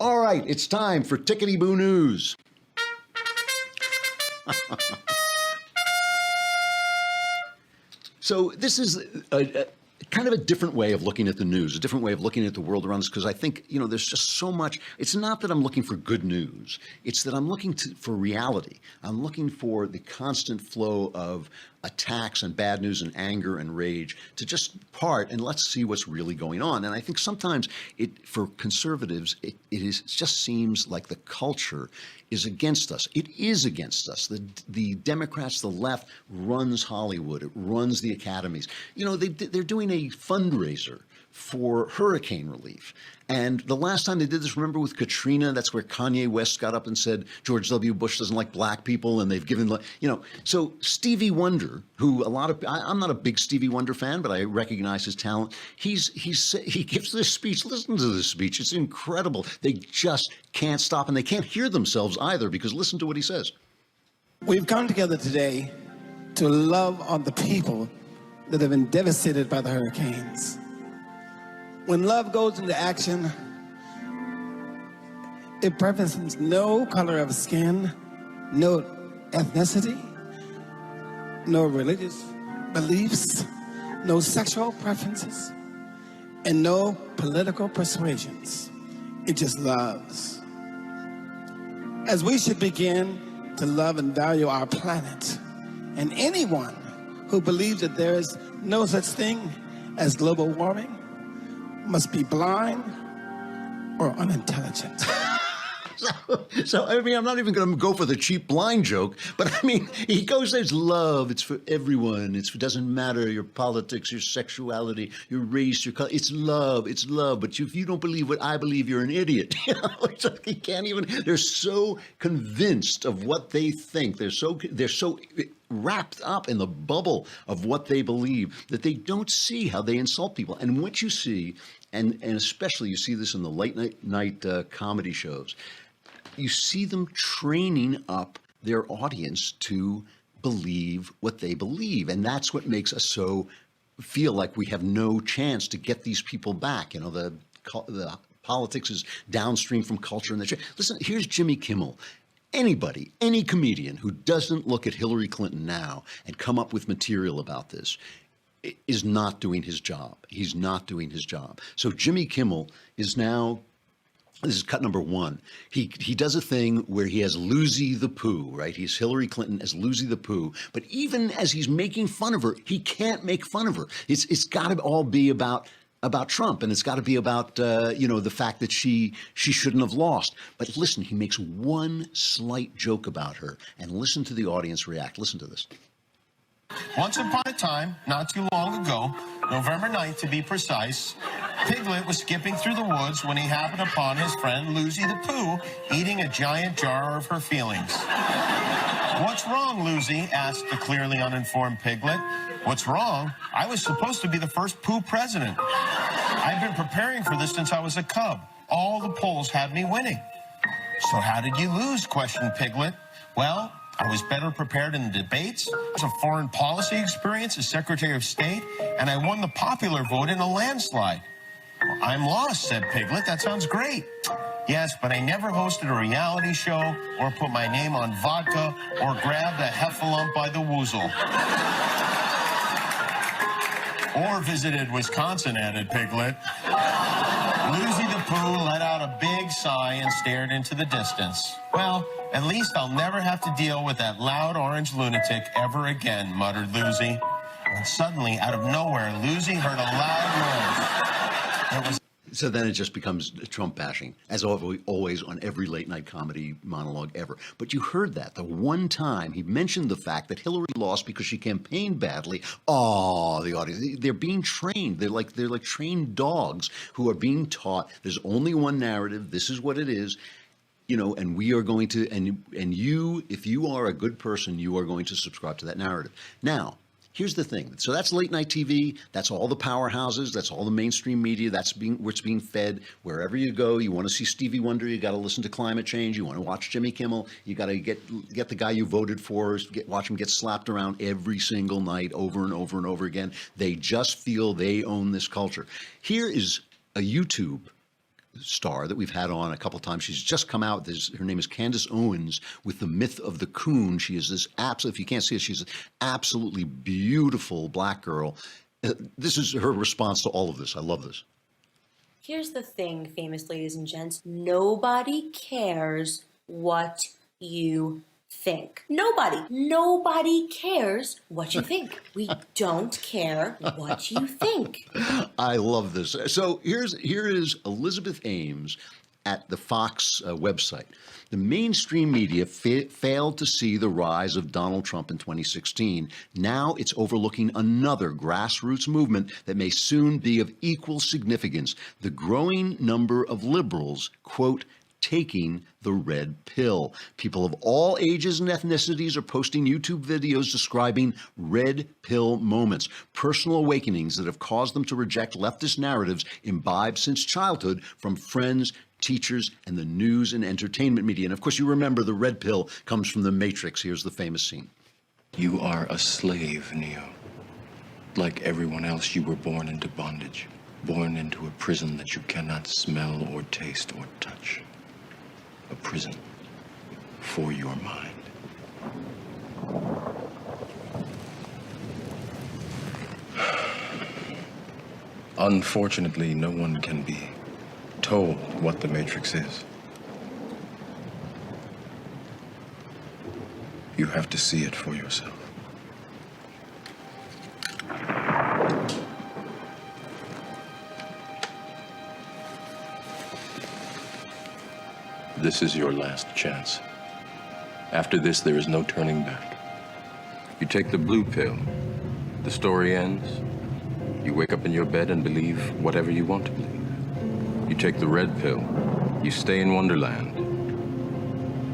All right, it's time for Tickety-Boo News. So this is a kind of a different way of looking at the news, a different way of looking at the world around us, because I think, there's just so much. It's not that I'm looking for good news. It's that I'm looking for reality. I'm looking for the constant flow of attacks and bad news and anger and rage to just part and let's see what's really going on. And I think sometimes for conservatives, it just seems like the culture is against us. It is against us. The Democrats, the left, runs Hollywood. It runs the academies. They're doing a fundraiser for hurricane relief. And the last time they did this, remember with Katrina, that's where Kanye West got up and said George W. Bush doesn't like black people, and they've given, so Stevie Wonder, who I'm not a big Stevie Wonder fan, but I recognize his talent. He gives this speech. Listen to this speech. It's incredible. They just can't stop, and they can't hear themselves either, because listen to what he says. We've come together today to love on the people that have been devastated by the hurricanes. When love goes into action, it preferences no color of skin, no ethnicity, no religious beliefs, no sexual preferences, and no political persuasions. It just loves. As we should begin to love and value our planet, and anyone who believes that there is no such thing as global warming must be blind or unintelligent. So I'm not even going to go for the cheap blind joke, but he goes, there's love. It's for everyone. It doesn't matter your politics, your sexuality, your race, your color. It's love. It's love. But if you don't believe what I believe, you're an idiot. It's like he can't even. They're so convinced of what they think. They're so wrapped up in the bubble of what they believe that they don't see how they insult people. And what you see, and especially you see this in the late night comedy shows, you see them training up their audience to believe what they believe. And that's what makes us so feel like we have no chance to get these people back. The politics is downstream from culture. Listen, here's Jimmy Kimmel. Anybody, any comedian who doesn't look at Hillary Clinton now and come up with material about this is not doing his job. He's not doing his job. So Jimmy Kimmel is now, this is cut number one. He does a thing where he has Lucy the Pooh, right? He's Hillary Clinton as Lucy the Pooh. But even as he's making fun of her, he can't make fun of her. It's got to all be about Trump, and it's got to be about the fact that she shouldn't have lost. But listen, he makes one slight joke about her, and listen to the audience react. Listen to this. Once upon a time, not too long ago, November 9th to be precise, Piglet was skipping through the woods when he happened upon his friend Lucy the Pooh eating a giant jar of her feelings. "What's wrong, Lucy?" asked the clearly uninformed Piglet. "What's wrong? I was supposed to be the first Pooh president. I've been preparing for this since I was a cub. All the polls had me winning." "So how did you lose?" questioned Piglet. "Well, I was better prepared in the debates, it was a foreign policy experience as Secretary of State, and I won the popular vote in a landslide." "Well, I'm lost," said Piglet. "That sounds great." "Yes, but I never hosted a reality show or put my name on vodka or grabbed a heffalump by the woozle. Or visited Wisconsin," added Piglet. Lucy the Pooh let out a big sigh and stared into the distance. "Well, at least I'll never have to deal with that loud orange lunatic ever again," muttered Lucy. And suddenly, out of nowhere, Lucy heard a loud noise. It was So then it just becomes Trump bashing, as always on every late night comedy monologue ever. But you heard that the one time he mentioned the fact that Hillary lost because she campaigned badly. Oh, the audience, they're being trained. They're like trained dogs who are being taught there's only one narrative. This is what it is. And we are going to, and you, if you are a good person, you are going to subscribe to that narrative. Now, here's the thing. So that's late night TV. That's all the powerhouses. That's all the mainstream media. That's where it's being fed. Wherever you go, you want to see Stevie Wonder, you got to listen to climate change. You want to watch Jimmy Kimmel, you got to get the guy you voted for, watch him get slapped around every single night over and over and over again. They just feel they own this culture. Here is a YouTube star that we've had on a couple times. She's just come out. Her name is Candace Owens with The Myth of the Coon. She is this absolute, if you can't see it, she's an absolutely beautiful black girl. This is her response to all of this. I love this. Here's the thing, famous ladies and gents. Nobody cares what you think. Nobody cares what you think. We don't care what you think. I love this. So here is Elizabeth Ames at the Fox website. The mainstream media failed to see the rise of Donald Trump in 2016. Now it's overlooking another grassroots movement that may soon be of equal significance. The growing number of liberals, quote, taking the red pill. People of all ages and ethnicities are posting YouTube videos describing red pill moments, personal awakenings that have caused them to reject leftist narratives imbibed since childhood from friends, teachers, and the news and entertainment media. And of course, you remember the red pill comes from The Matrix. Here's the famous scene. You are a slave, Neo. Like everyone else, you were born into bondage, born into a prison that you cannot smell or taste or touch. A prison for your mind. Unfortunately, no one can be told what the Matrix is. You have to see it for yourself. This is your last chance. After this, there is no turning back. You take the blue pill, the story ends. You wake up in your bed and believe whatever you want to believe. You take the red pill, you stay in Wonderland,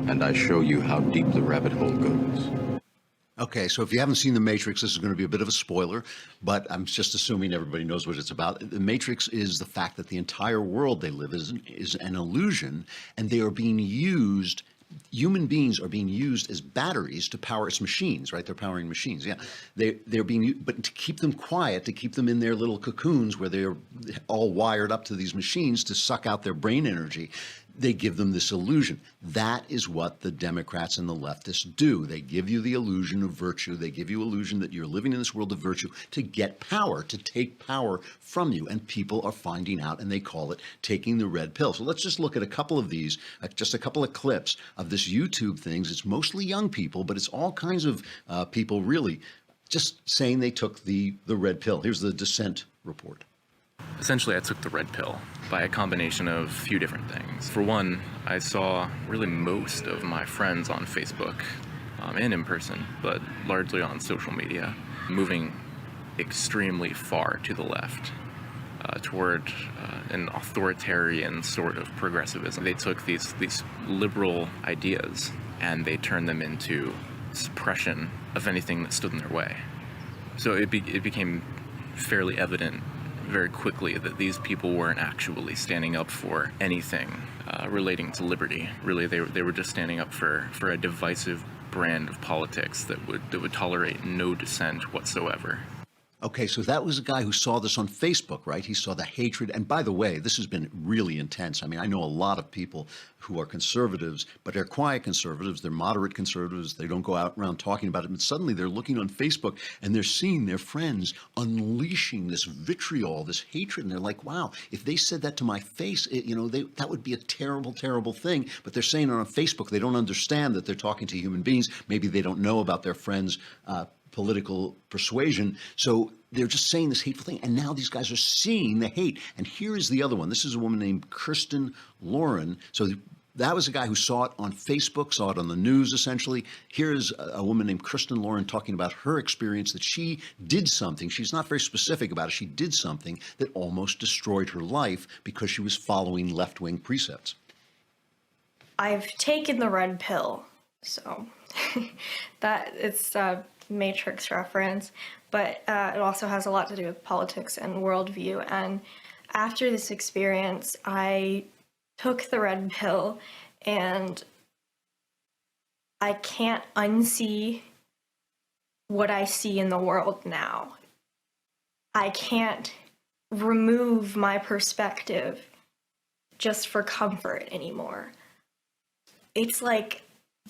and I show you how deep the rabbit hole goes. Okay, so if you haven't seen The Matrix, this is going to be a bit of a spoiler, but I'm just assuming everybody knows what it's about. The Matrix is the fact that the entire world they live is an illusion, and they are being used. Human beings are being used as batteries to power its machines, right? They're powering machines, yeah. They're being, but to keep them quiet, to keep them in their little cocoons where they're all wired up to these machines to suck out their brain energy, they give them this illusion. That is what the Democrats and the leftists do. They give you the illusion of virtue. They give you illusion that you're living in this world of virtue to get power, to take power from you. And people are finding out, and they call it taking the red pill. So let's just look at a couple of these, just a couple of clips of this YouTube things. It's mostly young people, but it's all kinds of people really just saying they took the red pill. Here's the dissent report. Essentially, I took the red pill by a combination of a few different things. For one, I saw really most of my friends on Facebook and in person, but largely on social media, moving extremely far to the left toward an authoritarian sort of progressivism. They took these liberal ideas and they turned them into suppression of anything that stood in their way. So it became fairly evident very quickly that these people weren't actually standing up for anything relating to liberty. Really, they were just standing up for a divisive brand of politics that would tolerate no dissent whatsoever. Okay, so that was a guy who saw this on Facebook, right? He saw the hatred. And by the way, this has been really intense. I mean, I know a lot of people who are conservatives, but they're quiet conservatives. They're moderate conservatives. They don't go out around talking about it. But suddenly they're looking on Facebook and they're seeing their friends unleashing this vitriol, this hatred. And they're like, wow, if they said that to my face, that would be a terrible, terrible thing. But they're saying it on Facebook. They don't understand that they're talking to human beings. Maybe they don't know about their friends' political persuasion. So they're just saying this hateful thing. And now these guys are seeing the hate. And here is the other one. This is a woman named Kirsten Lauren. So that was a guy who saw it on Facebook, saw it on the news, essentially. Here's a woman named Kirsten Lauren talking about her experience that she did something. She's not very specific about it. She did something that almost destroyed her life because she was following left-wing precepts. I've taken the red pill. So that it's Matrix reference, but it also has a lot to do with politics and worldview. And after this experience, I took the red pill, and I can't unsee what I see in the world now. I can't remove my perspective just for comfort anymore. It's like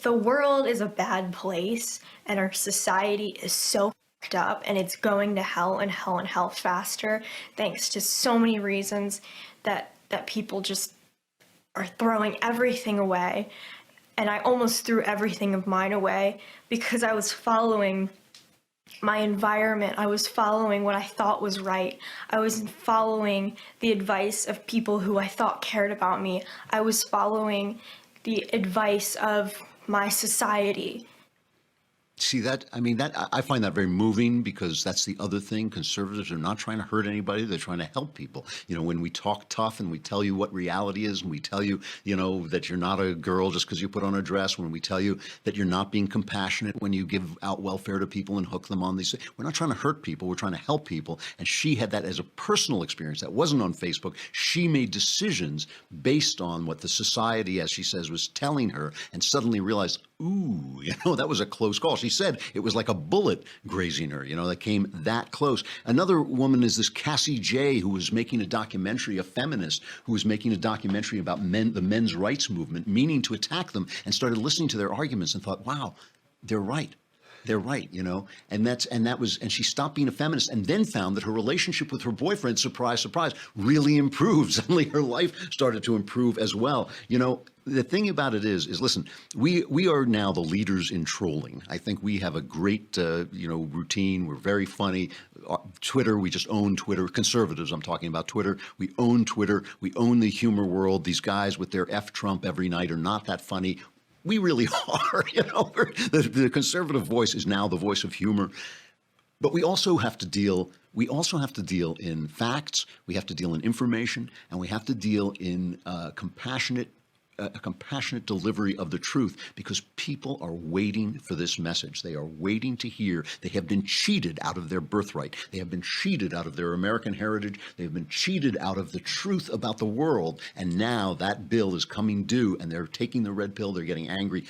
the world is a bad place and our society is so fucked up and it's going to hell and hell and hell faster thanks to so many reasons that people just are throwing everything away. And I almost threw everything of mine away because I was following my environment. I was following what I thought was right. I was following the advice of people who I thought cared about me. I was following the advice of my society. See that? I mean, that I find that very moving because that's the other thing. Conservatives are not trying to hurt anybody; they're trying to help people. You know, when we talk tough and we tell you what reality is, and we tell you, you know, that you're not a girl just because you put on a dress. When we tell you that you're not being compassionate when you give out welfare to people and hook them on these, we're not trying to hurt people. We're trying to help people. And she had that as a personal experience. That wasn't on Facebook. She made decisions based on what the society, as she says, was telling her, and suddenly realized, ooh, you know, that was a close call. She said it was like a bullet grazing her, you know, that came that close. Another woman is this Cassie J, who was making a documentary, a feminist, who was making a documentary about the men's rights movement, meaning to attack them, and started listening to their arguments and thought, wow, they're right. They're right, you know, and she stopped being a feminist and then found that her relationship with her boyfriend, surprise, surprise, really improved. Suddenly her life started to improve as well. You know, the thing about it is listen, we are now the leaders in trolling. I think we have a great, routine. We're very funny. Twitter, we just own Twitter. Conservatives, I'm talking about Twitter. We own Twitter. We own the humor world. These guys with their F Trump every night are not that funny. We really are, you know. The conservative voice is now the voice of humor, but we also have to deal. We also have to deal in facts. We have to deal in information, and we have to deal in compassionate delivery of the truth, because people are waiting for this message. They are waiting to hear. They have been cheated out of their birthright. They have been cheated out of their American heritage. They have been cheated out of the truth about the world. And now that bill is coming due, and they're taking the red pill. They're getting angry.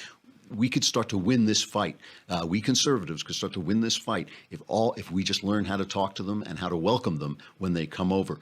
We could start to win this fight. We conservatives could start to win this fight if we just learn how to talk to them and how to welcome them when they come over.